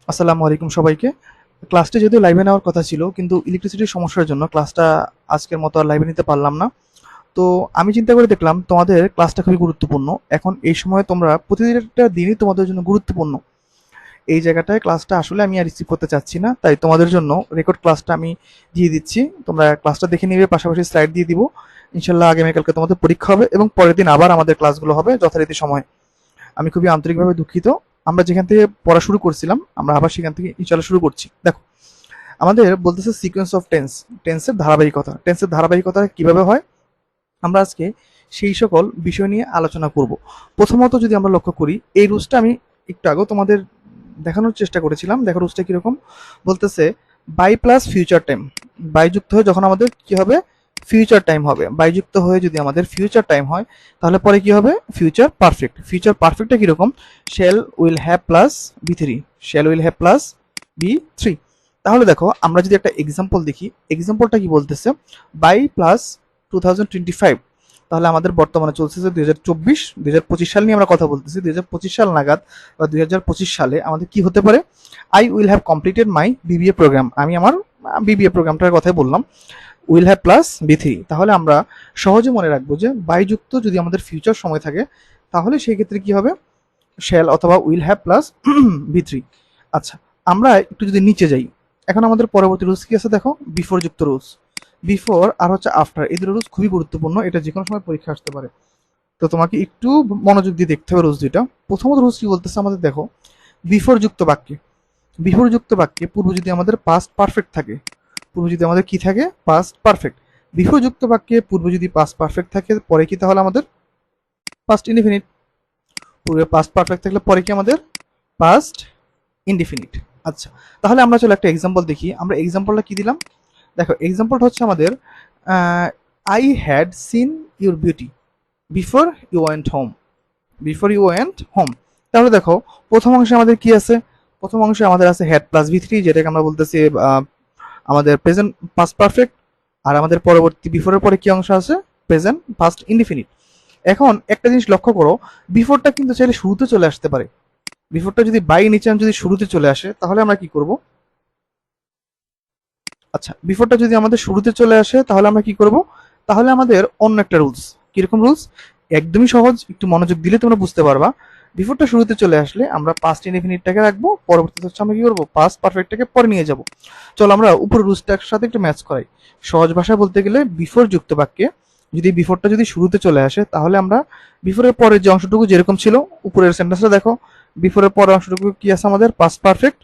আসসালামু আলাইকুম সবাইকে। ক্লাসটি যদিও লাইভে নেওয়ার কথা ছিল, কিন্তু ইলেকট্রিসিটির সমস্যার জন্য ক্লাসটা আজকের মতো আর লাইভে নিতে পারলাম না। তো আমি চিন্তা করে দেখলাম তোমাদের ক্লাসটা খুবই গুরুত্বপূর্ণ। এখন এই সময় তোমরা প্রতিটা দিনই তোমাদের জন্য গুরুত্বপূর্ণ। এই জায়গাটায় ক্লাসটা আসলে আমি আর রিসিভ করতে চাচ্ছি না, তাই তোমাদের জন্য রেকর্ড ক্লাসটা আমি দিয়ে দিচ্ছি। তোমরা ক্লাসটা দেখে নিবে, পাশাপাশি স্লাইড দিয়ে দিব। ইনশাল্লাহ আগামীকালকে তোমাদের পরীক্ষা হবে এবং পরের দিন আবার আমাদের ক্লাসগুলো হবে যথারীতি সময়। আমি খুবই আন্তরিকভাবে দুঃখিত। আমরা যেখান থেকে পড়া শুরু করছিলাম আমরা আবার সেখান থেকে ইনশাল্লাহ শুরু করছি। দেখো, আমাদের বলতেছে সিকোয়েন্স অফ টেন্স, টেন্সের ধারাবাহিকতা। টেন্সের ধারাবাহিকতা কিভাবে হয় আমরা আজকে সেই সকল বিষয় নিয়ে আলোচনা করব। প্রথমত যদি আমরা লক্ষ্য করি, এই রুলসটা আমি একটু আগেও তোমাদের দেখানোর চেষ্টা করেছিলাম। দেখো রুলসটা কিরকম বলতেছে, by plus future time. By যুক্ত হয়ে যখন আমাদের কি হবে, ফিউচার টাইম হবে। বাই যুক্ত হয়ে যদি আমাদের ফিউচার টাইম হয় তাহলে পরে কি হবে, ফিউচার পারফেক্ট। ফিউচার পারফেক্টটা কিরকম, shall will have plus V three, shall will have plus V three. তাহলে দেখো আমরা যদি একটা এক্সাম্পল দেখি, এক্সাম্পলটা কি বলতেছে, বাই প্লাস 2025। তাহলে আমাদের বর্তমানে চলছে যে 2024 সাল নিয়ে আমরা কথা বলতেছি। 2025 সাল নাগাদ বা 2025 সালে আমাদের কি হতে পারে, I will have completed my BBA programme. আমি আমার বিবিএ প্রোগ্রামটার কথাই বললাম, will have plus V three. তাহলে আমরা সহজে মনে রাখবো যে বাই যুক্ত যদি আমাদের ফিউচার সময় থাকে তাহলে সেই ক্ষেত্রে কি হবে, শ্যাল অথবা will have plus V three. আচ্ছা, আমরা একটু যদি নিচে যাই, এখন আমাদের পরবর্তী রুলস কি আছে দেখো, বিফোর যুক্ত রুলস। বিফোর আর হচ্ছে আফটার, এই দুটো রুলস খুবই গুরুত্বপূর্ণ, এটা যে কোনো সময় পরীক্ষা আসতে পারে। তো তোমাকে একটু মনোযোগ দিয়ে দেখতে হবে রুলস দুইটা। প্রথমত রুলস কি বলতেছে আমাদের দেখো, বিফোর যুক্ত বাক্যে, বিফোর যুক্ত বাক্যে পূর্ব যদি আমাদের পাস্ট পারফেক্ট থাকে, পূর্ব যদি আমাদের কি থাকে, পাস্ট পারফেক্ট। বিফোর যুক্ত বাক্যে পূর্ব যদি পাস্ট পারফেক্ট থাকে পরে কি, তাহলে আমাদের পাস্ট ইনডিফিনিট। পূর্বে পাস্ট পারফেক্ট থাকলে পরে কি আমাদের পাস্ট ইনডিফিনিট। আচ্ছা, তাহলে আমরা চলো একটা এক্সাম্পল দেখি। আমরা এক্সাম্পলটা কি দিলাম, দেখো এক্সাম্পলটা হচ্ছে আমাদের, I had seen your beauty before you went home, before you went home. তাহলে দেখো প্রথম অংশে আমাদের কি আছে, প্রথম অংশে আমাদের আছে হ্যাড প্লাস ভি থ্রি, যেটাকে আমরা বলতেছি আমাদের প্রেজেন্ট পাস্ট পারফেক্ট। আর আমাদের পরবর্তী বিফোরের পরে কি অংশ আছে, প্রেজেন্ট পাস্ট ইনডিফিনিট। এখন একটা জিনিস লক্ষ্য করো, বিফোরটা কিন্তু চাইলে শুরুতে চলে আসতে পারে। বিফোরটা যদি বাই নিচান যদি শুরুতে চলে আসে তাহলে আমরা কি করব, আচ্ছা বিফোরটা যদি আমাদের শুরুতে চলে আসে তাহলে আমরা কি করব, তাহলে আমাদের অন্য একটা রুলস। কিরকম রুলস, একদমই সহজ, একটু মনোযোগ দিলে তোমরা বুঝতে পারবা। বিফোরটা শুরুতে চলে আসলে আমরা পাস্ট ইনডিফিনিটটাকে রাখবো, পরবর্তীতে হচ্ছে আমরা কি করবো, পাস্ট পারফেক্টটাকে পরে নিয়ে যাব। চলো আমরা উপরে রুলসটার সাথে একটু ম্যাচ করাই। সহজ ভাষায় বলতে গেলে বিফোর যুক্ত বাক্যে যদি বিফোরটা যদি শুরুতে চলে আসে তাহলে আমরা বিফোরের পরের যে অংশটুকু যেরকম ছিল, উপরের সেন্টেন্সটা দেখো, বিফোরের পরের অংশটুকু কি আছে আমাদের, পাস্ট পারফেক্ট,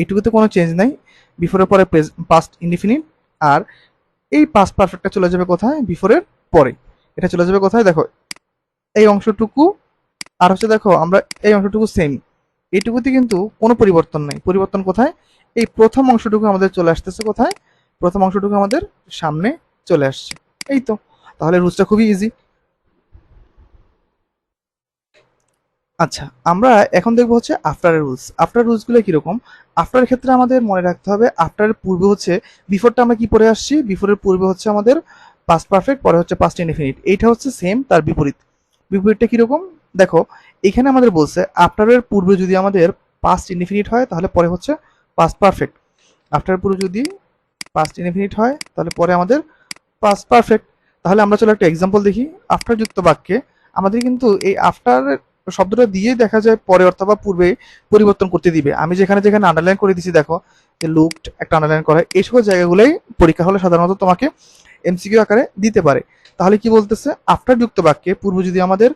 এটুকুতে কোনো চেঞ্জ নাই। বিফোরের পরে পাস্ট ইনডিফিনিট। আর এই পাস্ট পারফেক্টটা চলে যাবে কোথায়, বিফোরের পরে। এটা চলে যাবে কোথায় দেখো, এই অংশটুকু। আর হচ্ছে দেখো আমরা এই অংশটুকু সেম, এইটুকুতে কিন্তু কোনো পরিবর্তন নাই। পরিবর্তন কোথায়, এই প্রথম অংশটুকু আমাদের চলে আসতেছে কোথায়, প্রথম অংশটুকু আমাদের সামনে চলে আসছে। এই তো, তাহলে রুলসটা খুবই ইজি। আচ্ছা, আমরা এখন দেখবো হচ্ছে আফটারের রুলস। আফটার রুলসগুলো কিরকম, আফটারের ক্ষেত্রে আমাদের মনে রাখতে হবে, আফটারের পূর্বে হচ্ছে বিফোরটা আমরা কি পড়ে আসছি, বিফোরের পূর্বে হচ্ছে আমাদের পাস্ট পারফেক্ট, পরে হচ্ছে পাস্ট ইনডিফিনিট। এইটা হচ্ছে সেম, তার বিপরীত। বিপরীতটা কিরকম দেখো, এখানে আমাদের বলছে আফটারের পূর্বে যদি আমাদের পাস্ট ইনডিফিনিট হয় তাহলে পরে হচ্ছে পাস্ট পারফেক্ট। আফটারের পূর্বে যদি পাস্ট ইনডিফিনিট হয় তাহলে পরে আমাদের পাস্ট পারফেক্ট। তাহলে আমরা চলো একটা এক্সাম্পল দেখি। আফটার যুক্ত বাক্যে আমাদের কিন্তু এই আফটার শব্দটা দিয়ে দেখা যায় পরে অথবা পূর্বে পরিবর্তন করতে দিবে। আমি যেখানে যেখানে আন্ডারলাইন করে দিছি দেখো, যে লুকড একটা আন্ডারলাইন করা, এই সকল জায়গাগুলোই পরীক্ষা হলে সাধারণত তোমাকে এমসিকিউ আকারে দিতে পারে। তাহলে কি বলতেছে, আফটার যুক্ত বাক্যে পূর্ব যদি আমাদের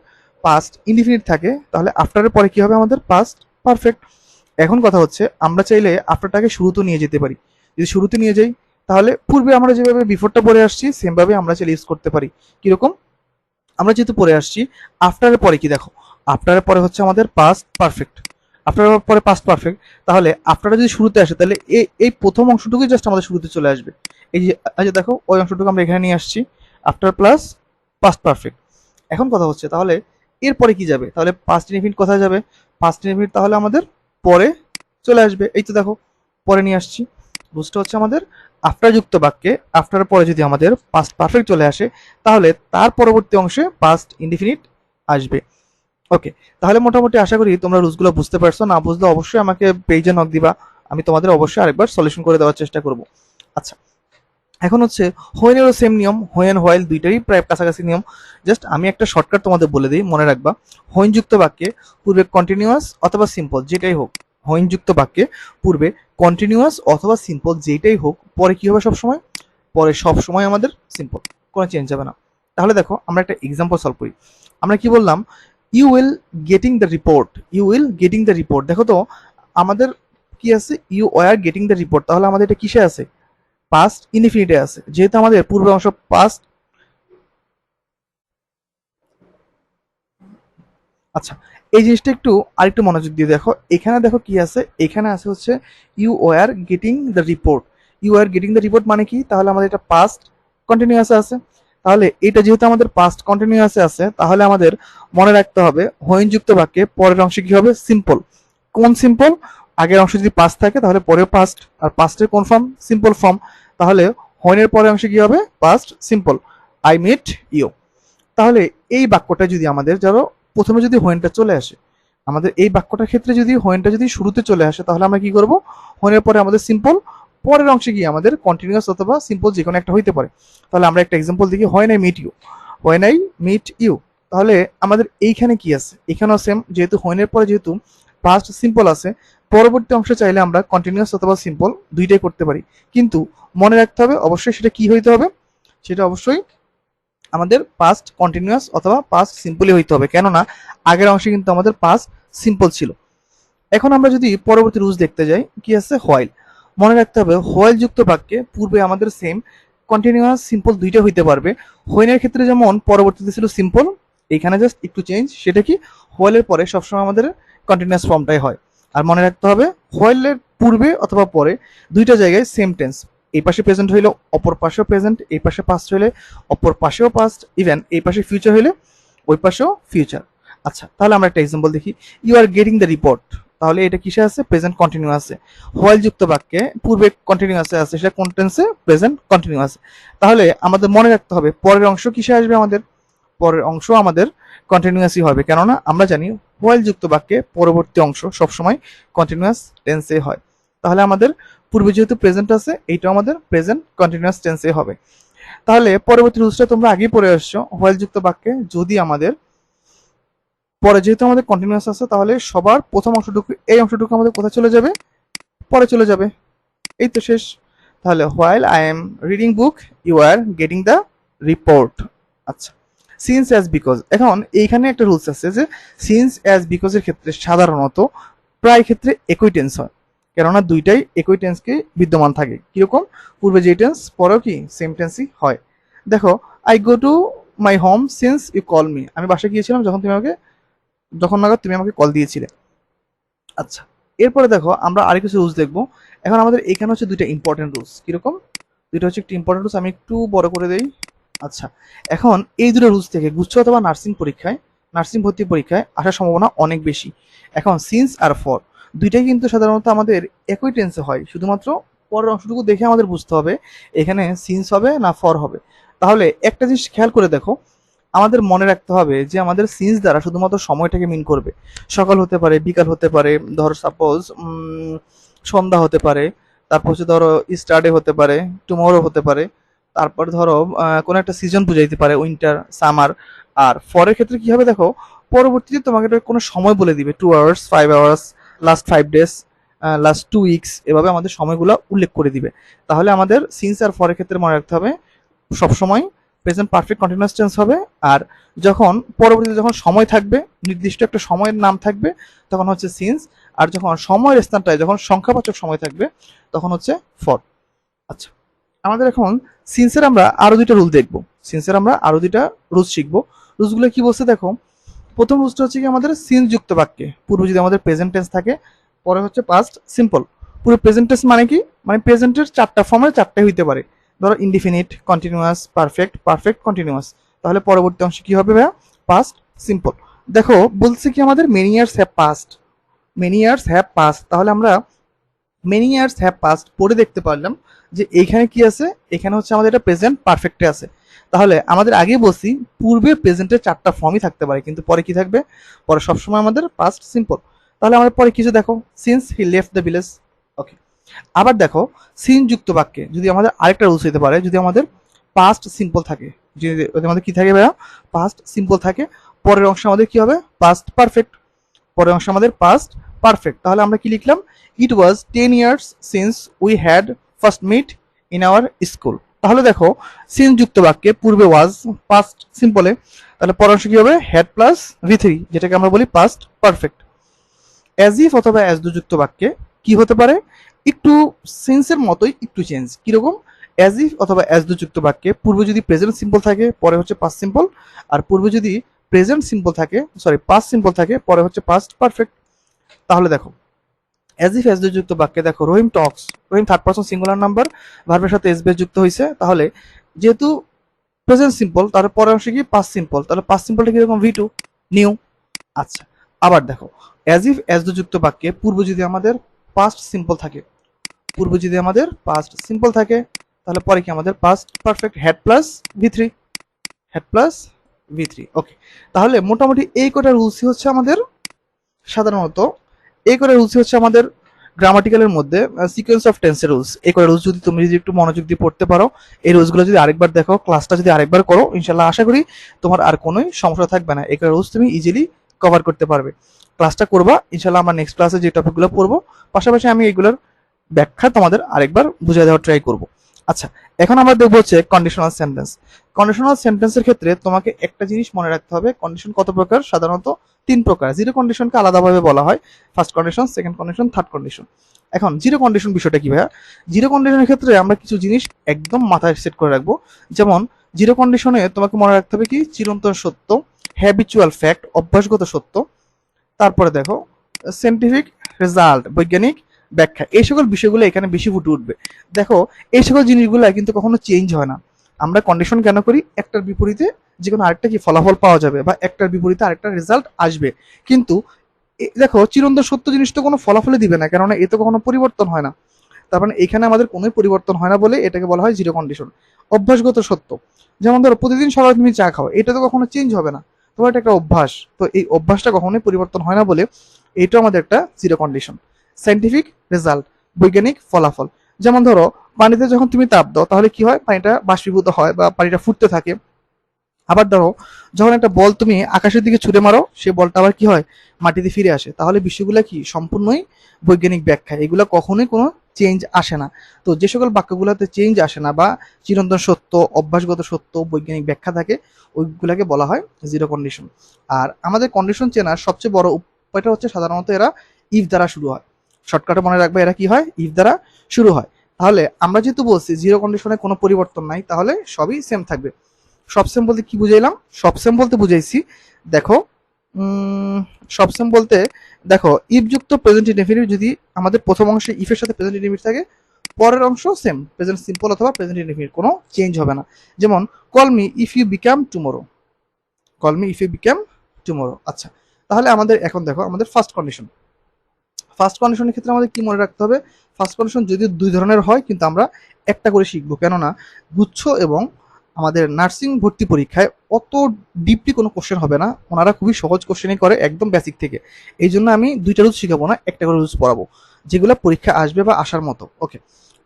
পাস্ট ইনডিফিনিট থাকে তাহলে আফটারের পরে কি হবে, আমাদের পাস্ট পারফেক্ট। এখন কথা হচ্ছে আমরা চাইলে আফটারটাকে শুরুতে নিয়ে যেতে পারি। যদি শুরুতে নিয়ে যাই তাহলে পূর্বে আমরা যেভাবে বিফোরটা পড়ে আসছি সেম ভাবে আমরা চাইলে ইউজ করতে পারি। কিরকম, আমরা যেহেতু পড়ে আসছি আফটারের পরে কি দেখো, আফটারের পরে হচ্ছে আমাদের পাস্ট পারফেক্ট, আফটারের পরে পাস্ট পারফেক্ট। তাহলে আফটারটা যদি শুরুতে আসে তাহলে এই প্রথম অংশটুকুই জাস্ট আমাদের শুরুতে চলে আসবে। এই যে আচ্ছা দেখো, ওই অংশটুকু আমরা এখানে নিয়ে আসছি, আফটার প্লাস পাস্ট পারফেক্ট। এখন কথা হচ্ছে তাহলে এরপরে কি যাবে, তাহলে পাস্ট ইনডিফিনিট কোথায় যাবে, পাস্ট ইনডিফিনিট তাহলে আমাদের পরে চলে আসবে। এই তো দেখো পরে নিয়ে আসছি। বুঝতে হচ্ছে আমাদের আফটার যুক্ত বাক্যে আফটার পরে যদি আমাদের পাস্ট পারফেক্ট চলে আসে তাহলে তার পরবর্তী অংশে পাস্ট ইনডিফিনিট আসবে। ওকে, তাহলে মোটামুটি আশা করি তোমরা রুলসগুলো বুঝতে পারছো। না বুঝলে অবশ্যই আমাকে পেজে নক দিবা, আমি তোমাদের অবশ্যই আরেকবার সলিউশন করে দেওয়ার চেষ্টা করব। আচ্ছা, এখন হচ্ছে হোয়েনেরও সেম নিয়ম, হোয়েন হোয়াইল দুইটারই প্রায় কাছাকাছি নিয়ম। জাস্ট আমি একটা শর্টকাট তোমাদের বলে দিই, মনে রাখবা। হোয়েন যুক্ত বাক্যে পূর্বে কন্টিনিউয়াস অথবা সিম্পল যেটাই হোক, হোয়েন যুক্ত বাক্যে পূর্বে কন্টিনিউয়াস অথবা সিম্পল যেটাই হোক, পরে কি হবে সবসময়, পরে সবসময় আমাদের সিম্পল, কোনো চেঞ্জ হবে না। তাহলে দেখো আমরা একটা এক্সাম্পল সলভ করি। আমরা কি বললাম, you will getting the report, you will getting the report. দেখো তো আমাদের কি আছে, you were getting the report, তাহলে আমাদের এটা কিসে আছে, পাস্ট ইনডিফিনিটে আছে, যেহেতু আমাদের পূর্বে অংশ পাস্ট। আচ্ছা, এই জিনিসটা একটু আরেকটু মনোযোগ দিয়ে দেখো, এখানে দেখো কি আছে, এখানে আছে হচ্ছে you were getting the report. You are getting the report মানে কি, তাহলে আমাদের এটা পাস্ট কন্টিনিউয়াসে আছে। তাহলে এটা যেহেতু আমাদের পাস্ট কন্টিনিউয়াসে আছে, তাহলে আমাদের মনে রাখতে হবে হোয়েন যুক্ত বাক্যে পরের অংশে কি হবে, সিম্পল। কোন সিম্পল, আগের অংশ যদি পাস্ট থাকে তাহলে পরেও পাস্ট, আর পাস্টের কোন ফর্ম, সিম্পল ফর্ম। তাহলে হোয়েনের পরের অংশে কি হবে, past simple, I meet you. তাহলে এই বাক্যটা যদি আমাদের ধরো প্রথমে যদি হোয়েনটা চলে আসে, আমাদের এই বাক্যটার ক্ষেত্রে যদি হোয়েনটা যদি শুরুতে চলে আসে, তাহলে আমরা কি করব, হোয়েনের পরে আমাদের সিম্পল, পরের অংশে গিয়ে আমাদের কন্টিনিউয়াস অথবা সিম্পল যে কোনো একটা হইতে পারে। তাহলে আমরা একটা এক্সাম্পল দেখি, when I meet you, when I meet you. তাহলে আমাদের এইখানে কি আছে, এখানেও সেম, যেহেতু হোয়েনের পরে যেহেতু পাস্ট সিম্পল আছে, পরবর্তী অংশে চাইলে আমরা কন্টিনিউয়াস অথবা সিম্পল দুইটাই করতে পারি। কিন্তু মনে রাখতে হবে অবশ্যই সেটা কি হইতে হবে, সেটা অবশ্যই আমাদের পাস্ট কন্টিনিউয়াস অথবা পাস্ট সিম্পলই হইতে হবে, কেননা আগের অংশে কিন্তু আমাদের পাস্ট সিম্পল ছিল। এখন আমরা যদি পরবর্তী রুলস দেখতে যাই, কি আছে, হোয়াইল। মনে রাখতে হবে হোয়াইল যুক্ত বাক্যে পূর্বে আমাদের সেম কন্টিনিউয়াস সিম্পল দুইটা হইতে পারবে। হোয়েনের ক্ষেত্রে যেমন পরবর্তীতে ছিল সিম্পল, এখানে জাস্ট একটু চেঞ্জ, সেটা কি, হোয়াইলের পরে সবসময় আমাদের কন্টিনিউয়াস ফর্মটাই হয়। আর মনে রাখতে হবে হোয়াইলের পূর্বে অথবা পরে দুইটা জায়গায় সেম টেন্স, এই পাশে প্রেজেন্ট হইলে অপর পাশেও প্রেজেন্ট, এই পাশে পাস্ট হইলে অপর পাশেও পাস্ট, ইভেন এই পাশে ফিউচার হইলে ওই পাশেও ফিউচার। আচ্ছা, তাহলে আমরা একটা এক্সাম্পল দেখি, you are getting the report, তাহলে এটা কিসে আছে, প্রেজেন্ট কন্টিনিউয়াসে। হোয়াইল যুক্ত বাক্যে পূর্বে কন্টিনিউয়াসে আছে, সেটা কোন টেন্সে, প্রেজেন্ট কন্টিনিউয়াসে। তাহলে আমাদের মনে রাখতে হবে পরের অংশ কিসে আসবে, আমাদের পরের অংশ আমাদের কন্টিনিউয়াসই হবে, কেননা আমরা জানি হোয়াইল যুক্ত বাক্যে পরবর্তী অংশ সবসময় কন্টিনিউয়াস টেন্সে হয়। তাহলে আমাদের পূর্বে যেহেতু প্রেজেন্ট আছে, এইটাও আমাদের প্রেজেন্ট কন্টিনিউয়াস টেন্সে হবে। তাহলে পরবর্তী রুলসটা তোমরা আগেই পড়ে আসছো, হোয়াইল যুক্ত বাক্যে যদি আমাদের পরে যেহেতু আমাদের কন্টিনিউয়াস আছে, তাহলে সবার প্রথম অংশটুকু, এই অংশটুকু আমাদের কোথায় চলে যাবে, পরে চলে যাবে। এই তো শেষ। তাহলে while I am reading book you are getting the report. আচ্ছা, সিন্স অ্যাজ বিকজ, এখন এইখানে একটা রুলস আছে যে সিন্স অ্যাজ বিকজ এর ক্ষেত্রে সাধারণত প্রায় ক্ষেত্রে একই টেন্স হয়, কেননা দুইটাই একই টেন্সকে বিদ্যমান থাকে। কিরকম, পূর্বে যে টেন্স পরেও কি সেম টেন্সই হয়। দেখো, I go to my home since you call me, আমি বাসায় গিয়েছিলাম যখন নাগাদ তুমি আমাকে কল দিয়েছিলে। আচ্ছা, এরপরে দেখো আমরা আরেক কিছু রুলস দেখবো। এখন আমাদের এখানে হচ্ছে দুইটা ইম্পর্টেন্ট রুলস, কিরকম, দুইটা হচ্ছে একটু ইম্পর্টেন্ট রুলস, আমি একটু বড় করে দেই। আচ্ছা, এই এই দুটো রুলস থেকে গুচ্ছ অথবা নার্সিং পরীক্ষায়, নার্সিং ভর্তি পরীক্ষায় আসার সম্ভাবনা অনেক বেশি। এখন সিন্স আর ফর দুইটাই কিন্তু সাধারণত আমাদের একই টেন্সে হয়, শুধুমাত্র পরের অংশটুকু দেখে আমাদের বুঝতে হবে এখানে সিন্স হবে না ফর হবে। তাহলে একটা জিনিস খেয়াল করে দেখো, আমাদের মনে রাখতে হবে যে আমাদের সিন্স দ্বারা শুধুমাত্র সময়টাকে মিন করবে। সকাল হতে পারে, বিকাল হতে পারে, ধরো সাপোজ সন্ধ্যা হতে পারে, তারপর হচ্ছে ধরো স্টারডে হতে পারে, টুমোরো হতে পারে, তারপর ধরো কোনো একটা সিজন বুঝাইতে পারে, উইন্টার, সামার। আর ফরের ক্ষেত্রে কি হবে দেখো, পরবর্তীতে তোমাকে এটা কোনো সময় বলে দিবে, 2 hours, 5 hours, last 5 days, last 2 weeks, এভাবে আমাদের সময়গুলো উল্লেখ করে দিবে। তাহলে আমাদের সিন্স আর ফরের ক্ষেত্রে মনে রাখতে হবে সবসময় প্রেজেন্ট পারফেক্ট কন্টিনিউয়াস টেন্স হবে। আর যখন পরবর্তীতে যখন সময় থাকবে, নির্দিষ্ট একটা সময়ের নাম থাকবে, তখন হচ্ছে সিন্স। আর যখন সময়ের স্থানটায় যখন সংখ্যাবাচক সময় থাকবে, তখন হচ্ছে ফর। আচ্ছা, আমাদের এখন সিন্সের আমরা আরো দুইটা রুল দেখবো, সিন্সের আমরা আরো দুইটা রুলস শিখবো। রুলসগুলো কি বলছে দেখো, প্রথম রুলসটা হচ্ছে কি, আমাদের সিন্স যুক্ত বাক্যে পূর্বে যদি আমাদের প্রেজেন্ট টেন্স থাকে, পরে হচ্ছে পাস্ট সিম্পল। পুরো প্রেজেন্ট টেন্স মানে কি, মানে প্রেজেন্টের চারটা ফর্মের চারটাই হইতে পারে, ধরো indefinite, continuous, perfect, perfect continuous. তাহলে পরবর্তী অংশ কি হবে ভাইয়া, পাস্ট সিম্পল। দেখো বলছে কি আমাদের many years have passed, many years have passed. তাহলে আমরা মেনি ইয়ার্স হ্যাভ পাস্ট পড়ে দেখতে পারলাম যে এইখানে কি আছে, এখানে হচ্ছে আমাদের এটা প্রেজেন্ট পারফেক্টে আছে। তাহলে আমাদের আগেই বলছি পূর্বে প্রেজেন্টের 4টা ফর্মই থাকতে পারে, কিন্তু পরে কি থাকবে, পরে সবসময় আমাদের পাস্ট সিম্পল। তাহলে আমাদের পরে কিছু দেখো, since he left the village. Okay, আবার দেখো সিন যুক্ত বাক্যে যদি আমাদের আরেকটা রুলস হতে পারে, যদি আমাদের পাস্ট সিম্পল থাকে, যদি আমাদের কি থাকে ভাইয়া, পাস্ট সিম্পল থাকে, পরের অংশ আমাদের কি হবে, পাস্ট পারফেক্ট। পরের অংশ আমাদের পাস্ট পারফেক্ট। তাহলে আমরা কি লিখলাম, it was 10 years since we had first meet in our school. তাহলে দেখো সিন যুক্ত বাক্যে পূর্বে ওয়াজ পাস্ট সিম্পলে, তাহলে পরের অংশ কি হবে, হ্যাড প্লাস V3, যেটাকে আমরা বলি পাস্ট পারফেক্ট। অ্যাজ ইফ অথবা অ্যাজ দু যুক্ত বাক্যে কি হতে পারে, একটু সেন্সের মতোই একটু চেঞ্জ। কিরকম, অ্যাজ ইফ অথবা অ্যাজ দু যুক্ত বাক্যে পূর্বে যদি প্রেজেন্ট সিম্পল থাকে, পরে হচ্ছে পাস্ট সিম্পল, আর পূর্বে যদি প্রেজেন্ট সিম্পল থাকে, সরি পাস্ট সিম্পল থাকে, পরে হচ্ছে পাস্ট পারফেক্ট। তাহলে দেখো অ্যাজ ইফ অ্যাজ দু যুক্ত বাক্যে দেখো রহিম টক্স, রহিম থার্ড পারসন সিঙ্গুলার নাম্বার, ভার্বের সাথে এস বেস যুক্ত হয়েছে, তাহলে যেহেতু প্রেজেন্ট সিম্পল, তার পরের অংশে কি পাস্ট সিম্পল, তাহলে পাস্ট সিম্পলটা কিরকম, V2 নিউ। আচ্ছা, আবার দেখো অ্যাজ ইফ অ্যাজ দু যুক্ত বাক্যে পূর্ব যদি আমাদের পাস্ট সিম্পল থাকে, পূর্ব যদি আমাদের পাস্ট সিম্পল থাকে, তাহলে পরে কি আমাদের past perfect, had plus V3, had plus V3। ওকে, তাহলে মোটামুটি এই কটা রুলসই হচ্ছে আমাদের, সাধারণত এই কটা রুলসই হচ্ছে আমাদের গ্রামাটিক্যালের মধ্যে সিকোয়েন্স অফ টেন্সের রুলস। এই কটা রুলস যদি তুমি যদি একটু মনোযোগ দিয়ে পড়তে পারো, এই রুলসগুলো যদি আরেকবার দেখো, ক্লাসটা যদি আরেকবার করো, ইনশাল্লাহ আশা করি তোমার আর কোনোই সমস্যা থাকবে না, এই কটা রুলস তুমি ইজিলি কভার করতে পারবে। ক্লাসটা করবা ইনশাল্লাহ, আমরা নেক্সট ক্লাসে যে টপিকগুলো পড়বো, পাশাপাশি আমি এইগুলোর ব্যাখ্যা তোমাদের আরেকবার বুঝিয়ে দেওয়ার ট্রাই করব। আচ্ছা, এখন আমরা দেখবো হচ্ছে কন্ডিশনাল সেন্টেন্স। কন্ডিশনাল সেন্টেন্সের ক্ষেত্রে তোমাকে একটা জিনিস মনে রাখতে হবে, কন্ডিশন কত প্রকার, সাধারণত 3 প্রকার। জিরো কন্ডিশনকে আলাদাভাবে বলা হয়, first condition, second condition, third condition. এখন জিরো কন্ডিশন বিষয়টা কি ভাইয়া, জিরো কন্ডিশনের ক্ষেত্রে আমরা কিছু জিনিস একদম মাথায় সেট করে রাখবো। যেমন জিরো কন্ডিশনে তোমাকে মনে রাখতে হবে কি, চিরন্তন সত্য, হ্যাবিচুয়াল ফ্যাক্ট, অভ্যাসগত সত্য, তারপরে দেখো সায়েন্টিফিক রেজাল্ট, বৈজ্ঞানিক ব্যাখ্যা, এই সকল বিষয়গুলো এখানে বেশি ফুটে উঠবে। দেখো এই সকল জিনিসগুলো কিন্তু কখনো চেঞ্জ হয় না। আমরা কন্ডিশন কেন করি, একটার বিপরীতে যে কোনো আরেকটা কি ফলাফল পাওয়া যাবে, বা একটার বিপরীতে আরেকটা রেজাল্ট আসবে। কিন্তু দেখো চিরন্তন সত্য জিনিস তো কোনো ফলাফলে দিবে না, কেননা এ তো কখনো পরিবর্তন হয় না। তার মানে এখানে আমাদের কোনো পরিবর্তন হয় না বলে এটাকে বলা হয় জিরো কন্ডিশন। অভ্যাসগত সত্য, যেমন ধরো প্রতিদিন সকালে তুমি চা খাও, এটা তো কখনো চেঞ্জ হবে না, তোমার এটা একটা অভ্যাস, তো এই অভ্যাসটা কখনোই পরিবর্তন হয় না বলে এটা আমাদের একটা জিরো কন্ডিশন। সায়েন্টিফিক রেজাল্ট, বৈজ্ঞানিক ফলাফল, যেমন ধরো পানিতে যখন তুমি তাপ দাও তাহলে কি হয়, পানিটা বাষ্পীভূত হয় বা পানিটা ফুটতে থাকে। আবার ধরো যখন একটা বল তুমি আকাশের দিকে ছুড়ে মারো, সেই বলটা আবার কি হয়, মাটিতে ফিরে আসে। তাহলে বিষয়গুলো কি সম্পূর্ণই বৈজ্ঞানিক ব্যাখ্যা, এগুলো কখনোই কোনো চেঞ্জ আসে না। তো যে সকল বাক্যগুলোতে চেঞ্জ আসে না বা চিরন্তন সত্য, অভ্যাসগত সত্য, বৈজ্ঞানিক ব্যাখ্যা থাকে, ওইগুলাকে বলা হয় জিরো কন্ডিশন। আর আমাদের কন্ডিশন চেনার সবচেয়ে বড় উপায়টা হচ্ছে সাধারণত এরা ইফ দ্বারা শুরু হয়। শর্টকাটে মনে রাখবে এরা কি হয়, ইফ দ্বারা শুরু হয়। তাহলে আমরা যেহেতু বলছি জিরো কন্ডিশনে কোনো পরিবর্তন নাই, তাহলে সবই সেম থাকবে। সব সেম বলতে কি বুঝাইলাম, সব সেম বলতে বুঝাইছি দেখো সব সেম বলতে দেখো ইফ যুক্ত প্রেজেন্ট ইনডেফিনিট যদি আমাদের প্রথম অংশে ইফের সাথে প্রেজেন্ট ইনডেফিনিট থাকে, পরের অংশ সেম, প্রেজেন্ট সিম্পল অথবা প্রেজেন্ট ইনডেফিনিট, কোনো চেঞ্জ হবে না। যেমন call me if you become tomorrow, call me if you become tomorrow. আচ্ছা, তাহলে আমাদের এখন দেখো আমাদের ফার্স্ট কন্ডিশন। ফার্স্ট কন্ডিশনের ক্ষেত্রে আমাদের কি মনে রাখতে হবে, ফার্স্ট কন্ডিশন যদিও 2 ধরনের হয়, কিন্তু আমরা একটা করে শিখবো, কেননা গুচ্ছ এবং আমাদের নার্সিং ভর্তি পরীক্ষায় অত ডিপলি কোনো কোশ্চেন হবে না, ওনারা খুবই সহজ কোশ্চেনই করে একদম বেসিক থেকে। এই জন্য আমি 2টা রুলস শিখাবো না, একটা করে রুলস পড়াবো, যেগুলো পরীক্ষা আসবে বা আসার মতো। ওকে,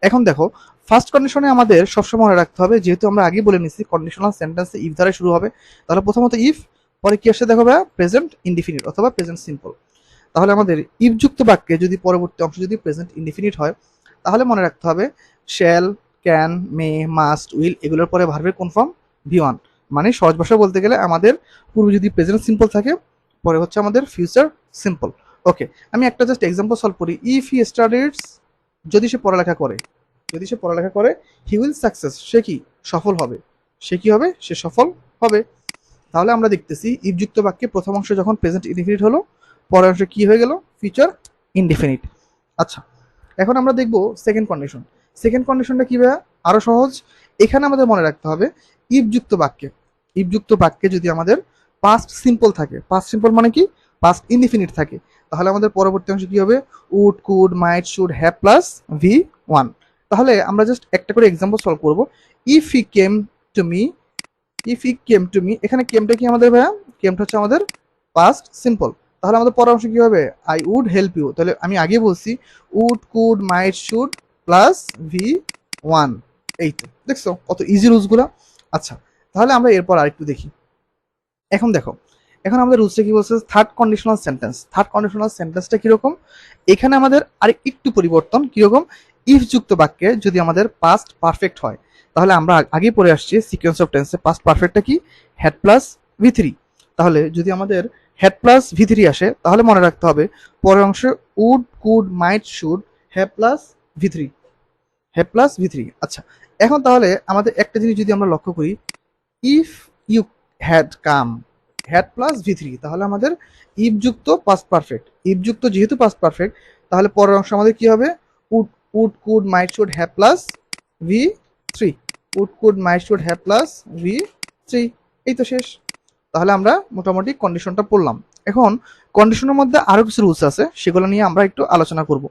এখন দেখো ফার্স্ট কন্ডিশনে আমাদের সবসময় মনে রাখতে হবে, যেহেতু আমরা আগে বলে নিচ্ছি কন্ডিশনাল সেন্টেন্সে ইফ দ্বারা শুরু হবে, তাহলে প্রথমত ইফ, পরে কি আসছে দেখো ভাইয়া, প্রেজেন্ট ইনডিফিনিট অথবা প্রেজেন্ট সিম্পল। তাহলে আমাদের ইফ যুক্ত বাক্যে যদি পরবর্তী অংশ যদি প্রেজেন্ট ইনডিফিনিট হয়, তাহলে মনে রাখতে হবে shall, can, May, must, will, এগুলোর পরে ভার্বের কোন ফর্ম, V1। মানে সহজ ভাষা বলতে গেলে আমাদের পূর্বে যদি প্রেজেন্ট সিম্পল থাকে, পরে হচ্ছে আমাদের ফিউচার সিম্পল। ওকে, আমি একটা জাস্ট এক্সাম্পল সলভ করি। ইফ হি স্টাডিজ, যদি সে পড়ালেখা করে, যদি সে পড়ালেখা করে, হি উইল সাকসেস, সে কি সফল হবে, সে কি হবে, সে সফল হবে। তাহলে আমরা দেখতেছি ইফ যুক্ত বাক্যে প্রথম অংশ যখন প্রেজেন্ট ইনডিফিনিট হলো, পরের অংশ কি হয়ে গেল, ফিউচার ইনডিফিনিট। আচ্ছা, এখন আমরা দেখব সেকেন্ড কন্ডিশন। সেকেন্ড কন্ডিশনটা কি ভাইয়া, আরো সহজ। এখানে আমাদের মনে রাখতে হবে ইফ যুক্ত বাক্যে, ইফ যুক্ত বাক্যে যদি আমাদের পাস্ট সিম্পল থাকে, পাস্ট সিম্পল মানে কি, পাস্ট ইনডিফিনিট থাকে, তাহলে আমাদের পরবর্তী অংশ কি হবে, would, could, might, should, have plus V1। তাহলে আমরা জাস্ট একটা করে এক্সাম্পল সলভ করব। If he came to me if he came to me, এখানে কেমটা কি আমাদের ভাইয়া? কেমটা হচ্ছে আমাদের পাস্ট সিম্পল। তাহলে আমাদের পরের অংশ কি হবে? I would help you. তাহলে আমি আগে বলছি would, could, might, should plus V one. এই তো দেখছো কত ইজি রুলস গুলা। আচ্ছা, তাহলে আমরা এরপর আরেকটু দেখি। এখন দেখো, এখন আমাদের রুলসটা কি বলছে? Third conditional sentence. Third conditional সেন্টেন্সটা কিরকম? এখানে আমাদের আরেক একটু পরিবর্তন। কিরকম? ইফ যুক্ত বাক্যে যদি আমাদের পাস্ট পারফেক্ট হয়, তাহলে আমরা আগে পড়ে আসছি সিকোয়েন্স অফ টেন্সে পাস্ট পারফেক্টটা কি? Had plus V three. তাহলে যদি আমাদের হ্যাড প্লাস ভি থ্রি আসে, তাহলে মনে রাখতে হবে পরের অংশে would, could, might, should have plus V three. Have plus V three. আচ্ছা, এখন তাহলে আমাদের একটা জিনিস যদি আমরা লক্ষ্য করি, if you had come, had plus V three, তাহলে আমাদের ইফ যুক্ত পাস্ট পারফেক্ট। ইফ যুক্ত যেহেতু পাস্ট পারফেক্ট, তাহলে পরের অংশ আমাদের কি হবে? Would, would, could, might, should have plus V three. Would, could, might, should have plus V three. এই তো শেষ। তাহলে আমরা মোটামুটি কন্ডিশনটা পড়লাম। এখন কন্ডিশনের মধ্যে আরো কিছু রুলস আছে, সেগুলো নিয়ে আমরা একটু আলোচনা করব।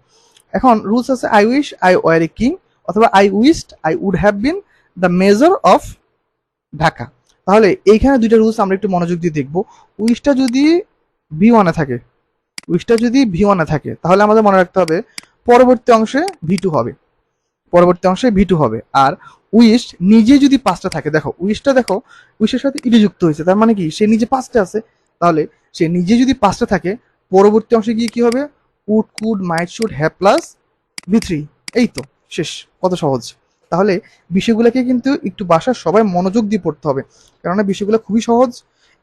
এখন রুলস আছে I wish I were a king, অথবা I wished I would have been the major of Dhaka. তাহলে এইখানে দুইটা রুলস আমরা একটু মনোযোগ দিয়ে দেখবো। উইশটা যদি ভি ওয়ানে থাকে, উইশটা যদি ভি ওয়ানে থাকে, তাহলে আমাদের মনে রাখতে হবে পরবর্তী অংশে ভি টু হবে, পরবর্তী অংশে ভি টু হবে। আর উইশ নিজে যদি পাঁচটা থাকে, দেখো উইশটা দেখো, উইশের সাথে ইডি যুক্ত হয়েছে, তার মানে কি সে নিজে পাঁচটা আছে। তাহলে সে নিজে যদি পাঁচটা থাকে, পরবর্তী অংশে গিয়ে কি হবে? Would, could, might, should have plus V three. এই তো শেষ। কত সহজ। তাহলে বিষয়গুলোকে কিন্তু একটু বাসায় সবাই মনোযোগ দিয়ে পড়তে হবে, কেননা বিষয়গুলো খুবই সহজ।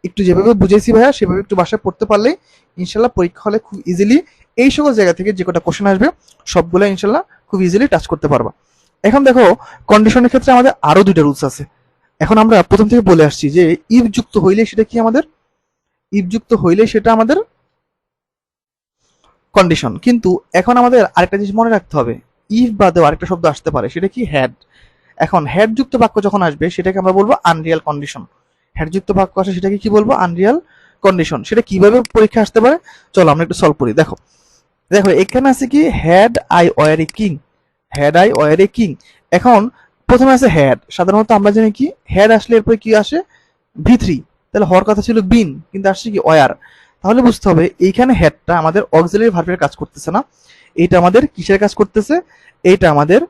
একটু যেভাবে বুঝেছি ভাইয়া, সেভাবে একটু বাসায় পড়তে পারলেই ইনশাল্লাহ পরীক্ষা হলে খুব ইজিলি এই সকল জায়গা থেকে যে কটা কোশ্চেন আসবে সবগুলো ইনশাল্লাহ খুব ইজিলি টাচ করতে পারবা। এখন দেখো, কন্ডিশনের ক্ষেত্রে আমাদের আরো দুইটা রুলস আছে। এখন আমরা প্রথম থেকে বলে আসছি যে ইফ যুক্ত হইলে সেটা কি আমাদের? ইফ যুক্ত হইলে সেটা আমাদের কন্ডিশন। কিন্তু এখন আমাদের আরেকটা জিনিস মনে রাখতে হবে, ইফ বাদেও আরেকটা শব্দ আসতে পারে, সেটা কি? হ্যাড। এখন হ্যাড যুক্ত বাক্য যখন আসবে, সেটাকে আমরা বলবো আনরিয়াল কন্ডিশন। হ্যাড যুক্ত বাক্য আসে, সেটাকে কি বলবো? Unreal condition. সেটা কিভাবে পরীক্ষা আসতে পারে, চলো আমরা একটু সলভ করি। দেখো, দেখো এখানে আছে কি? Had I were a king, had I were a king. এখন প্রথমে আছে হ্যাড। সাধারণত আমরা জানি কি হ্যাড আসলে এরপরে কি আসে? V three. তাহলে হওয়ার কথা ছিল বিন, কিন্তু আসছে কি? ওয়ার। তাহলে বুঝতে হবে এইখানে হ্যাডটা আমাদের অক্সিলারি ভার্বের কাজ করতেছে না, এইটা আমাদের কিসের কাজ করতেছে? এইটা আমাদের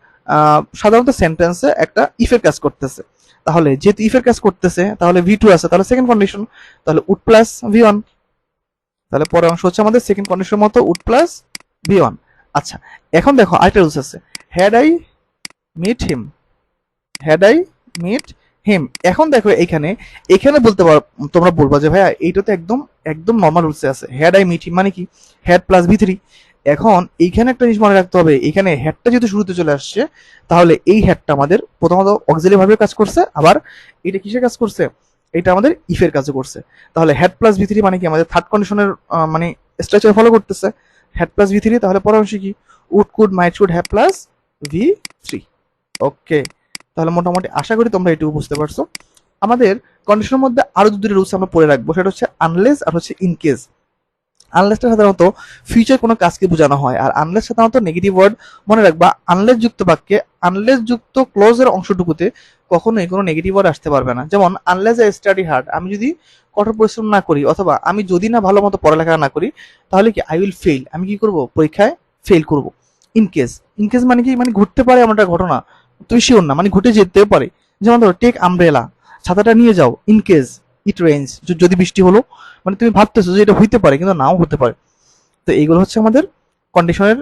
সাধারণত সেন্টেন্সে একটা ইফের কাজ করতেছে। তাহলে যেহেতু ইফের কাজ করতেছে, তাহলে ভি টু আছে, তাহলে সেকেন্ড কন্ডিশন, তাহলে উড প্লাস ভি ওয়ান। তাহলে পরের অংশ হচ্ছে আমাদের সেকেন্ড কন্ডিশন মতো উড প্লাস ভি ওয়ান। আচ্ছা, এখন দেখো আরেকটা রুলস আছে, had I meet him, had I meet him. এখন দেখো এখানে, এখানে বলতে পারো, তোমরা বলবা যে ভাইয়া এইটা তো একদম একদম নর্মাল রুলসে আছে, হ্যাড আই মিট হিম মানে কি? Had plus V three. এখন এইখানে একটা জিনিস মনে রাখতে হবে, এখানে হ্যাডটা যেহেতু শুরুতে চলে আসছে, তাহলে এই হ্যাডটা আমাদের প্রথমত অক্সিলারি ভাবে কাজ করছে, আবার এটা কিসের কাজ করছে? এটা আমাদের ইফের কাজে করছে। তাহলে হ্যাড প্লাস ভি থ্রি মানে কি? আমাদের থার্ড কন্ডিশনের মানে স্ট্রাকচার ফলো করতেছে, হ্যাড প্লাস ভি থ্রি। তাহলে পরের অংশ কি? Would, could, might, should have plus V three. Okay, তাহলে মোটামুটি আশা করি তোমরা এটুকু বুঝতে পারছো। আমাদের কন্ডিশনের মধ্যে আরো দুটো রুলস আমরা পড়ে রাখবো, সেটা হচ্ছে আনলেস আর হচ্ছে ইন কেস। আনলেসটা সাধারণত ফিউচার কোনো কাজকে বোঝানো হয়, আর আনলেস সাধারণত নেগেটিভ ওয়ার্ড। মনে রাখবা আনলেস যুক্ত বাক্যে, আনলেস যুক্ত ক্লোজের অংশটুকুতে কখনোই কোনো নেগেটিভ ওয়ার্ড আসতে পারবে না। যেমন আনলেস আই স্টাডি হার্ড, আমি যদি কঠোর পরিশ্রম না করি, অথবা আমি যদি না ভালো মতো পড়ালেখা না করি, তাহলে কি? আই উইল ফেল, আমি কি করব? পরীক্ষায় ফেল করব। ইন কেস, ইন কেস মানে কি? মানে ঘটতে পারে এমন একটা ঘটনা, তুমি শিওর না, মানে ঘটে যেতেও পারে। যেমন ধরো টেক আমব্রেলা, ছাতাটা নিয়ে যাও, ইন কেস ইট রেইনস, যদি বৃষ্টি হলো, মানে তুমি ভাবতেছো যে এটা হইতে পারে কিন্তু নাও হতে পারে। তো এইগুলো হচ্ছে আমাদের কন্ডিশনের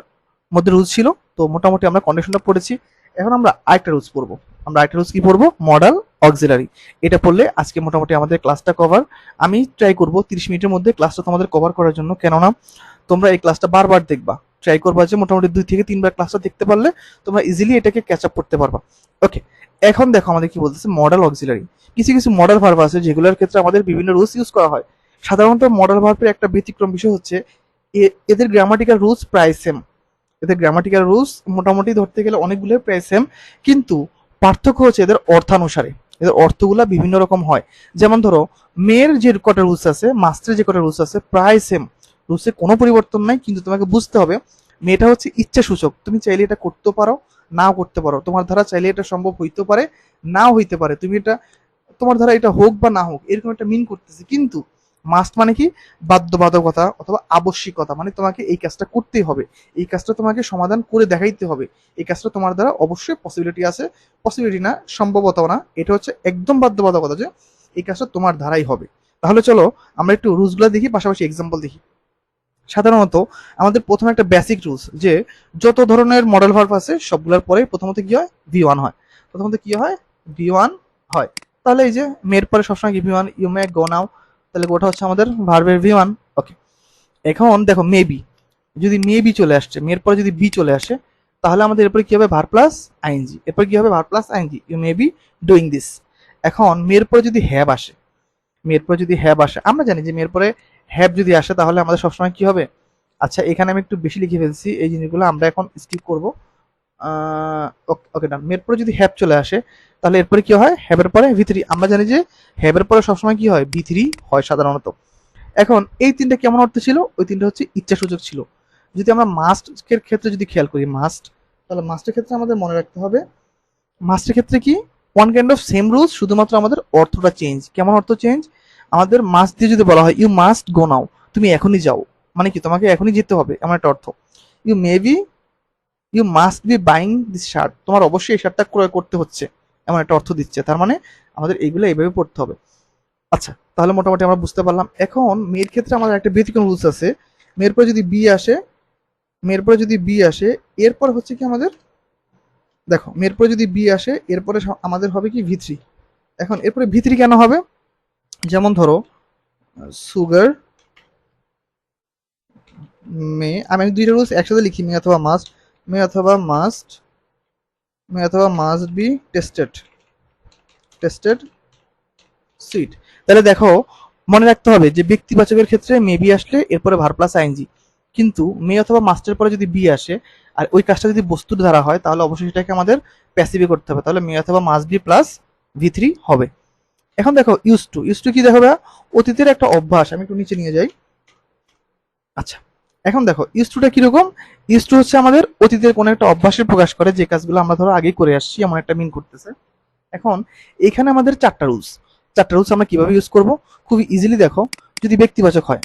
মধ্যে রুলস ছিল। তো মোটামুটি আমরা কন্ডিশনটা পড়েছি। এখন আমরা আরেকটা রুলস পড়বো। আমরা আরেকটা রুলস কি পড়বো? Modal auxiliary. এটা পড়লে আজকে মোটামুটি আমাদের ক্লাসটা কভার। আমি ট্রাই করবো 30 মিনিটের মধ্যে ক্লাসটা তোমাদের কভার করার জন্য, কেননা তোমরা এই ক্লাসটা বারবার দেখবা, ট্রাই করবা যে মোটামুটি 2 থেকে 3 বার ক্লাসটা দেখতে পারলে তোমরা ইজিলি এটাকে ক্যাচ আপ করতে পারবা। ওকে, এখন দেখো আমাদের কি বলতেছে মডাল অক্সিলারি। কিছু কিছু মডাল ভার্ব আছে যেগুলোর ক্ষেত্রে আমাদের বিভিন্ন রুলস ইউজ করা হয়। সাধারণত মডাল ভার্বের একটা ব্যতিক্রম বিষয় হচ্ছে এদের গ্রামাটিক্যাল রুলস প্রায় সেম। এদের গ্রামাটিক্যাল রুলস মোটামুটি ধরতে গেলে অনেকগুলো প্রায় সেম, কিন্তু পার্থক্য হচ্ছে এদের অর্থানুসারে। এদের অর্থগুলা বিভিন্ন রকম হয়। যেমন ধরো মেয়ের যে কটা রুলস আছে, মাস্টারের যে কটা রুলস আছে, প্রায় সেম। রুলসে কোনো পরিবর্তন নাই, কিন্তু তোমাকে বুঝতে হবে মেয়েটা হচ্ছে ইচ্ছা সূচক। তুমি চাইলে এটা করতে পারো, নাও করতে পারো। তোমার দ্বারা চাইলে এটা সম্ভব হইতে পারে, নাও হইতে পারে। তুমি এটা তোমার দ্বারা এটা হোক বা না হোক এরকম একটা মিন করতেছে, কিন্তু মাস্ট মানে কি বাধ্যবাধকতা অথবা আবশ্যিকতা, মানে তোমাকে এই কাজটা করতেই হবে, এই কাজটা তোমাকে সমাধান করে দেখাইতে হবে, এই কাজটা তোমার দ্বারা অবশ্যই পসিবিলিটি আছে, পসিবিলিটি না সম্ভবত না, এটা হচ্ছে একদম বাধ্যবাধকতা যে এই কাজটা তোমার দ্বারাই হবে। তাহলে চলো আমরা একটু রুলসগুলো দেখি, পাশাপাশি এক্সাম্পল দেখি। সাধারণত আমাদের প্রথমে একটা বেসিক রুলস যে যত ধরনের মডেল ভার্ব আছে সবগুলোর পরে প্রথমত কি হয়, ভি ওয়ান হয়। প্রথমত কি হয়, ভি ওয়ান হয়। তাহলে এই যে মেয়ের পরে সবসময় কি ভি ওয়ান, ইউ মে গো নাও, তাহলে গোটা হচ্ছে আমাদের ভার্বের ভি ওয়ান। ওকে, এখন দেখো মেবি, যদি মেবি চলে আসছে, মেয়ের পরে যদি বি চলে আসে, তাহলে আমাদের এরপরে কি হবে, ভার প্লাস আইএনজি। এরপর কি হবে, verb plus ING, you may be doing this. এখন মেয়ের পরে যদি হ্যাভ আসে, মেয়ের পরে যদি হ্যাভ আসে, আমরা জানি যে মেয়ের পরে হ্যাভ যদি আসে তাহলে আমাদের সবসময় কি হবে। আচ্ছা, এখানে আমি একটু বেশি লিখে ফেলছি, এই জিনিসগুলো আমরা এখন স্কিপ করব। ওকে ডান। মেয়ের পরে যদি হ্যাভ চলে আসে তাহলে এরপরে কি হয়, হ্যাভের পরে ভি থ্রি। আমরা জানি যে হ্যাভের পরে সবসময় কি হয়, ভি থ্রি হয় সাধারণত। এখন এই তিনটা কেমন অর্থ ছিল, ওই তিনটা হচ্ছে ইচ্ছা সূচক ছিল। যদি আমরা মাস্টের ক্ষেত্রে যদি খেয়াল করি মাস্ট, তাহলে মাস্টের ক্ষেত্রে আমাদের মনে রাখতে হবে, মাস্টের ক্ষেত্রে কি one kind of same rules, শুধুমাত্র আমাদের অর্থটা চেঞ্জ। কেমন অর্থ চেঞ্জ, আমাদের মাস্ট দিয়ে যদি বলা হয় ইউ মাস্ট গো নাও, তুমি এখনই যাও, মানে কি তোমাকে এখনই যেতে হবে এমন একটা অর্থ। You maybe, you must be buying this shirt, তোমার অবশ্যই এই শার্টটা ক্রয় করতে হচ্ছে, এমন একটা অর্থ দিচ্ছে। তার মানে আমাদের এইগুলো এইভাবে পড়তে হবে। আচ্ছা, তাহলে মোটামুটি আমরা বুঝতে পারলাম। এখন মেয়ের ক্ষেত্রে আমাদের একটা ব্যতিক্রম রুলস আছে। মেয়ের পরে যদি বি আসে, মেয়ের পরে যদি বি আসে, এরপর হচ্ছে কি আমাদের, দেখো মেয়ের পরে যদি বি আসে এরপরে আমাদের হবে কি ভি থ্রি। এখন এরপরে ভি থ্রি কেন হবে, যেমন ধরো সুগার মে, আমি দুইটা রুলস একসাথে লিখি, মে অথবা মাস্ট, মে অথবা মাস্ট, মে অথবা must be tasted, tasted sweet. তাহলে দেখো মনে রাখতে হবে যে ব্যক্তিবাচকের ক্ষেত্রে মে বি আসলে এরপরে ভার প্লাস আইএনজি, কিন্তু মে অথবা মাস্টের পরে যদি বি আসে আর ওই কাজটা যদি বস্তুর দ্বারা হয় তাহলে অবশ্যই সেটাকে আমাদের প্যাসিভে করতে হবে, তাহলে মে অথবা must B plus V three হবে। এখন দেখো ইউজ টু, ইউজ টু কি দেখো ভাইয়া, অতীতের একটা অভ্যাস। আমি একটু নিচে নিয়ে যাই। আচ্ছা, এখন দেখো ইউজ টুটা কিরকম, ইউজ টু হচ্ছে আমাদের অতীতের কোনো একটা অভ্যাসের প্রকাশ করে, যে কাজগুলো আমরা ধরো আগেই করে আসছি এমন একটা মিন করতেছে। এখন এখানে আমাদের চারটা রুলস, চারটা রুলস আমরা কিভাবে ইউজ করব, খুবই ইজিলি দেখো। যদি ব্যক্তিবাচক হয়,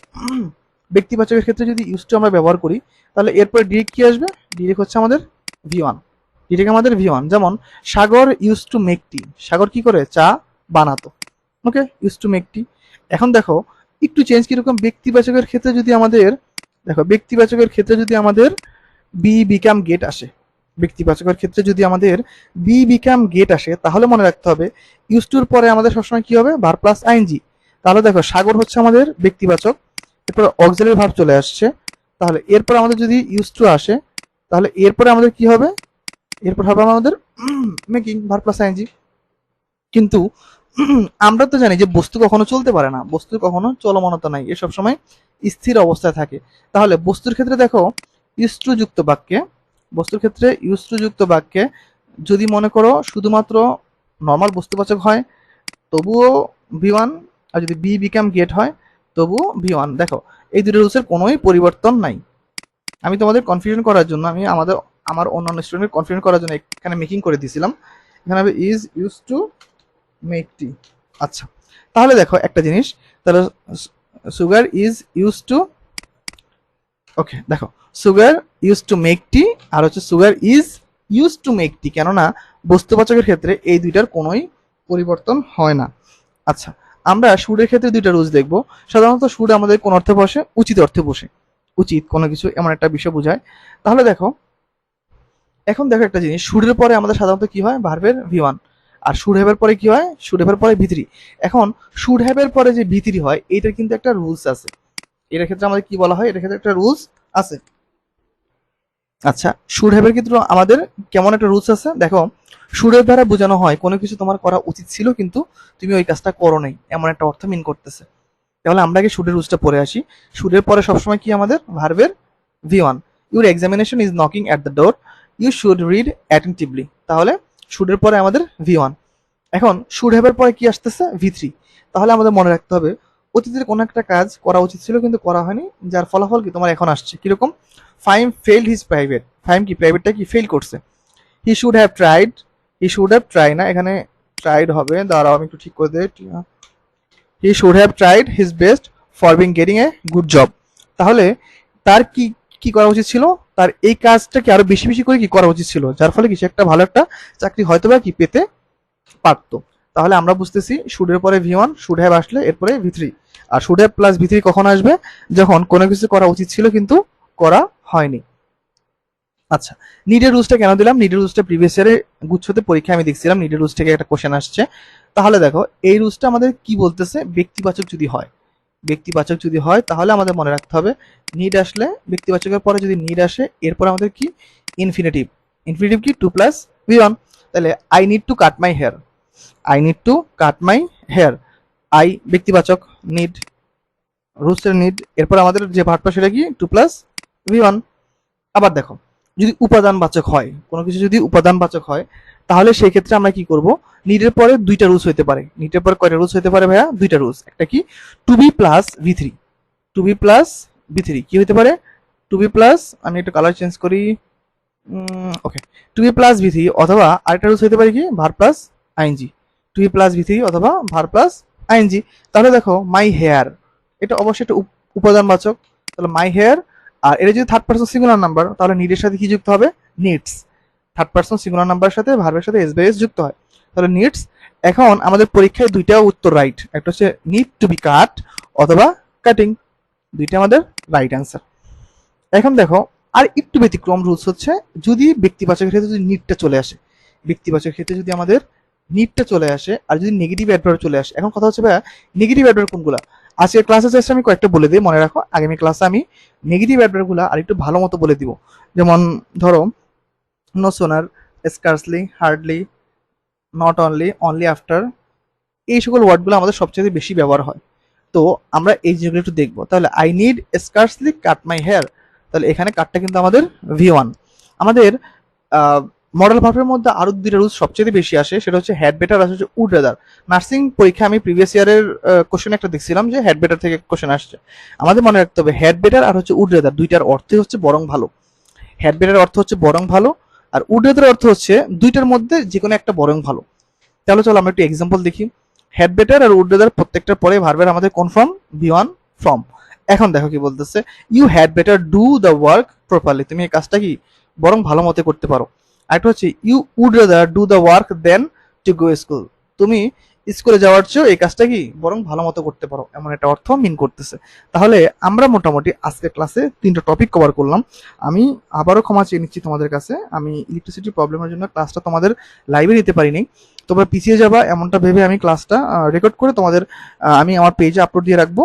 ব্যক্তিবাচকের ক্ষেত্রে যদি ইউজ টু আমরা ব্যবহার করি তাহলে এরপরে ডিরেক্ট কি আসবে, ডিরেক্ট হচ্ছে আমাদের ভি ওয়ান, ডিরেক্ট আমাদের ভি ওয়ান। যেমন সাগর ইউজ টু মেক টি, সাগর কি করে, চা বানাতো। ওকে, ইউজ টু মেক টি। এখন দেখো একটু চেঞ্জ কিরকম, ব্যক্তিবাচকের ক্ষেত্রে যদি আমাদের, দেখো ব্যক্তিবাচকের ক্ষেত্রে যদি আমাদের বি বিকাম গেট আসে, ব্যক্তিবাচকের ক্ষেত্রে যদি আমাদের বি বিকাম গেট আসে তাহলে মনে রাখতে হবে ইউজ টুর পরে আমাদের সবসময় কি হবে, ভার প্লাস আইএনজি। তাহলে দেখো সাগর হচ্ছে আমাদের ব্যক্তিবাচক, এরপর অক্সিলারি ভার্ব চলে আসছে, তাহলে এরপর আমাদের যদি ইউজ টু আসে তাহলে এরপরে আমাদের কি হবে, এরপর হবে আমাদের মেকিং, ভার প্লাস আইএনজি। কিন্তু আমরা তো জানি যে বস্তু কখনো চলতে পারে না, বস্তুর কখনো চলমানতা নাই, এ সবসময় স্থির অবস্থায় থাকে। তাহলে বস্তুর ক্ষেত্রে দেখো ইউজ টু যুক্ত বাক্যে, বস্তুর ক্ষেত্রে ইউজ টু যুক্ত বাক্যে যদি মনে করো শুধুমাত্র নর্মাল বস্তুবাচক হয় তবুও ভি ওয়ান, আর যদি বি বিকাম গেট হয় তবুও ভি ওয়ান। দেখো এই দুটো রুলসের কোনোই পরিবর্তন নাই। আমি তোমাদের কনফিউশন করার জন্য, আমি আমার অন্যান্য স্টুডেন্টের কনফিউশন করার জন্য এখানে মেকিং করে দিয়েছিলাম, এখানে হবে is use to make tea. আচ্ছা, তাহলে দেখো একটা জিনিস, তাহলে sugar is use to, okay দেখো sugar use to make tea আর হচ্ছে sugar is use to make tea, কেননা বস্তুবাচকের ক্ষেত্রে এই দুইটার কোনোই পরিবর্তন হয় না। আচ্ছা, আমরা সুরের ক্ষেত্রে দুইটা রুলস দেখবো। সাধারণত সুর আমাদের কোন অর্থে বসে, উচিত অর্থে বসে, উচিত কোনো কিছু এমন একটা বিষয় বোঝায়। তাহলে দেখো এখন দেখো একটা জিনিস, সুরের পরে আমাদের সাধারণত কি হয়, ভার্বের ভি ওয়ান, আর শুড হ্যাভের পরে কি হয়, শুড হ্যাভের পরে ভি থ্রি। এখন শুড হ্যাভের পরে যে ভি থ্রি হয় এইটার কিন্তু একটা রুলস আছে, এটার ক্ষেত্রে আমাদের কি বলা হয়, এটার ক্ষেত্রে একটা রুলস আছে। আচ্ছা, শুড হ্যাভের ক্ষেত্রে আমাদের কেমন একটা রুলস আছে, দেখো শুডের দ্বারা বোঝানো হয় কোনো কিছু তোমার করা উচিত ছিল কিন্তু তুমি ওই কাজটা করো নাই, এমন একটা অর্থ মিন করতেছে। তাহলে আমরা আগে শুডের রুলসটা পড়ে আসি। শুডের পরে সবসময় কি আমাদের ভার্বের V one, your examination is knocking at the door, you should read attentively. তাহলে শুডের পরে আমাদের ভি ওয়ান। এখন শুড হ্যাভের পরে কি আসতেছে, ভি থ্রি। তাহলে আমাদের মনে রাখতে হবে অতীতের কোনো একটা কাজ করা উচিত ছিল কিন্তু করা হয়নি, যার ফলাফল কি তোমার এখন আসছে। কিরকম, Faim failed his private, Faim কি প্রাইভেটটা কি ফেল করছে। He should have tried, he should have try না, এখানে ট্রাইড হবে, দাঁড়াও আমি একটু ঠিক করে দিই। He should have tried his best for being getting a good job. তাহলে তার কি কি করা উচিত ছিল, তার এই কাজটাকে আরো বেশি বেশি করে কি করা উচিত ছিল, যার ফলে কি সে একটা ভালো একটা চাকরি হয়তো বা কি পেতে পারতো। তাহলে আমরা বুঝতেছি শুডের পরে ভি1, শুড হ্যাভ আসলে এরপরে ভি3। আর শুড হ্যাভ প্লাস ভি3 কখন আসবে, যখন কোনো কিছু করা উচিত ছিল কিন্তু করা হয়নি। আচ্ছা, নিডের রুলসটা কেন দিলাম, নিডের রুলসটা প্রিভিয়াস ইয়ারে গুচ্ছতে পরীক্ষা আমি দেখছিলাম, নিডের রুলস থেকে একটা কোশ্চেন আসছে। তাহলে দেখো এই রুলসটা আমাদের কি বলতেছে, ব্যক্তিবাচক যদি হয়, ব্যক্তিবাচক যদি হয় তাহলে আমাদের মনে রাখতে হবে নিড আসলে, ব্যক্তিবাচকের পরে যদি নিড আসে এরপর আমাদের কি ইনফিনিটিভ, ইনফিনিটিভ কি টু প্লাস ভি1। তাহলে I need to cut my hair, I need to cut my hair, I ব্যক্তিবাচক, নিড রুলসের নিড, এরপর আমাদের যে ভার্বটা সেটা কি টু প্লাস ভি1। আবার দেখো যদি উপাদানবাচক হয়, কোনো কিছু যদি উপাদানবাচক হয় তাহলে সেই ক্ষেত্রে আমরা কি করব, নিডের পরে দুইটা রুলস হতে পারে, নিডের পরে কয়টা রুলস হতে পারে ভাইয়া, দুইটা রুলস। একটা কি টু বি প্লাস ভি3, টু বি প্লাস ভি3 কি হতে পারে, টু বি প্লাস, আমি একটু কালার চেঞ্জ করি, ওকে, টু বি প্লাস ভি3, অথবা আরেকটা রুলস হতে পারে কি verb plus ING, to be plus ভি3 অথবা ভার প্লাস আইএনজি। তাহলে দেখো মাই হেয়ার, এটা অবশ্যই একটা উপাদানবাচক, তাহলে মাই হেয়ার। আর এটা যদি থার্ড পার্সন সিঙ্গুলার নাম্বার তাহলে নিডের সাথে কি যুক্ত হবে, নিডস। থার্ড পার্সন সিঙ্গুলার নাম্বারের সাথে ভার্বের সাথে এস বাই এস যুক্ত হয়, তাহলে নিডস। এখন আমাদের পরীক্ষায় দুইটা উত্তর রাইট, একটা হচ্ছে নিড টু বি কাট অথবা কাটিং, দুইটা আমাদের রাইট অ্যান্সার। এখন দেখো আর একটু ব্যতিক্রম রুলস হচ্ছে যদি ব্যক্তিবাচকের ক্ষেত্রে যদি নিডটা চলে আসে, ব্যক্তিবাচকের ক্ষেত্রে যদি আমাদের নিডটা চলে আসে আর যদি নেগেটিভ অ্যাডভার্ব চলে আসে। এখন কথা হচ্ছে ভাইয়া নেগেটিভ অ্যাডভার্ব কোনগুলা, আজকের ক্লাসে জাস্ট আমি কয়েকটা বলে দিই, মনে রাখো আগামী ক্লাসে আমি নেগেটিভ অ্যাডভার্বগুলো আর একটু ভালো মতো বলে দিব। যেমন ধরো no sooner, scarcely, hardly, not only, only after, এই সকল ওয়ার্ডগুলো আমাদের সবচেয়ে বেশি ব্যবহার হয়। তো আমরা এই জিনিসগুলো একটু দেখবো। তাহলে I need scarcely cut my hair, তাহলে এখানে কাটটা কিন্তু আমাদের ভি1। আমাদের মডেল ভার্বের মধ্যে আরো দুইটা রুলস সবচেয়ে বেশি আসে, সেটা হচ্ছে হ্যাড বেটার আর হচ্ছে উড রেদার। নার্সিং পরীক্ষা আমি প্রিভিয়াস ইয়ারের কোশ্চেন একটা দেখছিলাম যে হ্যাড বেটার থেকে কোশ্চেন আসছে। আমাদের মনে রাখতে হবে হ্যাড বেটার আর হচ্ছে উড রেদার দুইটার অর্থই হচ্ছে বরং ভালো। হ্যাড বেটার অর্থ হচ্ছে বরং ভালো, আর উড রেদার অর্থ হচ্ছে দুইটার মধ্যে যে কোনো একটা বরং ভালো। তাহলে চলো আমরা একটু এক্সাম্পল দেখি। হ্যাড বেটার আর উড রেদার প্রত্যেকটার পরে ভার্বের আমাদের কোন ফর্ম, ভি1 ফর্ম। এখন দেখো কি বলতেছে, you had better do the work properly, তুমি এই কাজটা কি বরং ভালো মতো করতে পারো। আরেকটা হচ্ছে you would rather do the work than to go school, তুমি স্কুলে যাওয়ার চেয়েও এই কাজটা কি বরং ভালো মতো করতে পারো, এমন একটা অর্থ মিন করতেছে। তাহলে আমরা মোটামুটি আজকের ক্লাসে 3টা টপিক কভার করলাম। আমি আবারও ক্ষমা চেয়ে নিচ্ছি তোমাদের কাছে, আমি ইলেকট্রিসিটি প্রবলেমের জন্য ক্লাসটা তোমাদের লাইভে দিতে পারিনি। তোমরা পিছিয়ে যাবা এমনটা ভেবে আমি ক্লাসটা রেকর্ড করে তোমাদের আমি আমার পেজে আপলোড দিয়ে রাখবো।